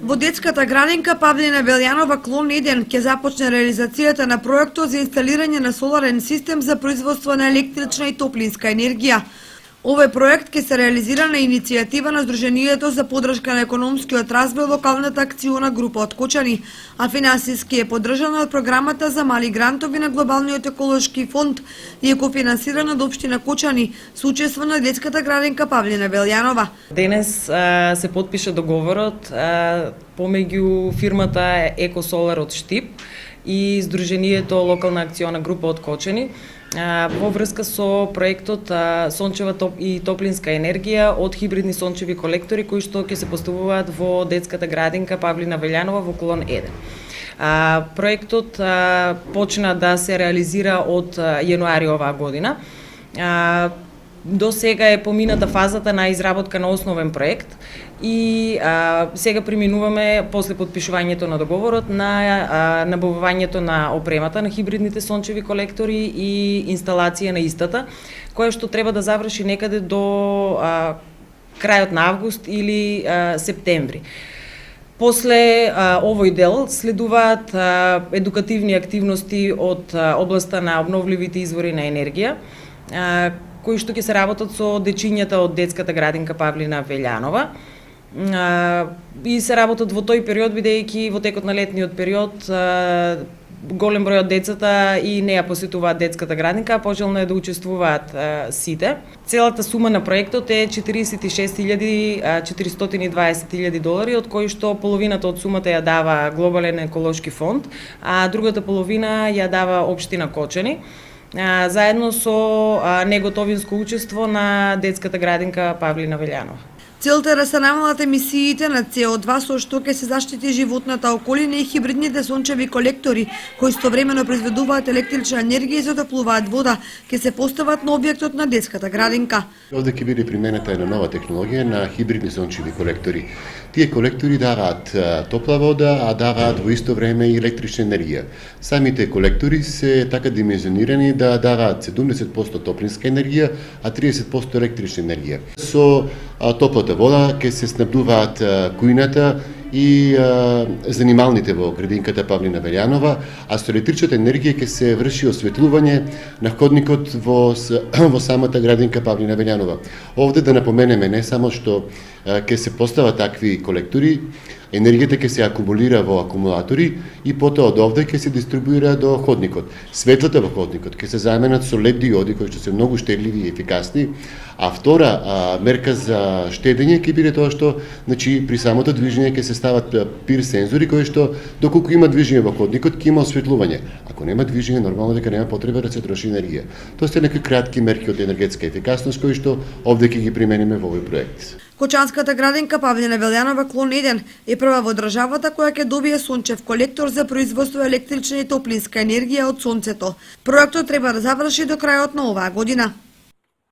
Во детската градинка Павлина Велјанова клон 1 ќе започне реализацијата на проектот за инсталирање на соларен систем за производство на електрична и топлинска енергија. Овој проект ќе се реализира на иницијатива на Сдруженијето за поддршка на економскиот развој локалната акциона група од Кочани, а финансиски е поддржана од програмата за мали грантови на Глобалниот еколошки фонд и е кофинансирана од општина Кочани со учество на детската градинка Павлина Велјанова. Денес се потпиша договорот помеѓу фирмата Екосолар од Штип и Сдруженијето локална акциона група од Кочани во врска со проектот сончева и топлинска енергија од хибридни сончеви колектори кои што ќе се поставуваат во детската градинка Павлина Велјанова во клон 1. Проектот почна да се реализира од јануари оваа година. До сега е помината фазата на изработка на основен проект и сега преминуваме после подпишувањето на договорот на набавувањето на опремата на хибридните сончеви колектори и инсталација на истата, која што треба да заврши некаде до крајот на август или септември. После овој дел следуваат едукативни активности од областа на обновливите извори на енергија, кои што ќе се работат со дечињата од детската градинка Павлина Велјанова и се работат во тој период, бидејќи во текот на летниот период голем број од децата и не ја посетуваат детската градинка, а пожелно е да учествуваат сите. Целата сума на проектот е $46,420,000, од кои што половината од сумата ја дава Глобален еколошки фонд, а другата половина ја дава општина Кочани, заедно со неготовинско учество на детската градинка Павлина Велјанова. Целта е да се намалат емисиите на CO2 со што ќе се заштити животната околина и хибридните сончеви колектори кои истовремено произведуваат електрична енергија и затоплуваат вода, ќе се постават на објектот на детската градинка. Овде ќе биде применета една нова технологија на хибридни сончеви колектори. Тие колектори даваат топла вода, а даваат во исто време и електрична енергија. Самите колектори се така димензионирани да даваат 70% топлинска енергија, а 30% електрична енергија. Со топлата вода ќе се снабдуваат кујната и занималните во градинката Павлина Велјанова, а со електричната енергија ќе се врши осветлување на ходникот во самата градинка Павлина Велјанова. Овде да напоменеме не само што ќе се постават такви колектори, енергијата ќе се акумулира во акумулатори и потоа од овде ќе се дистрибуира до ходникот. Светлата во ходникот ќе се заменат со LED диоди кои што се многу штедливи и ефикасни, а втора мерка за штедење ќе биде тоа што при самото движење ќе се стават пир сензори кои што доколку има движење во ходникот ќе има осветлување. Ако нема движење, нормално дека нема потреба да се троши енергија. Тоа се некои кратки мерки од енергетска ефикасност кои што овде ќе ги примениме во овој проект. Кочанската градинка Павлина Велјанова клон 1 е прва во државата која ќе добие сончев колектор за производство електрична и топлинска енергија од сонцето. Проектот треба да заврши до крајот на оваа година.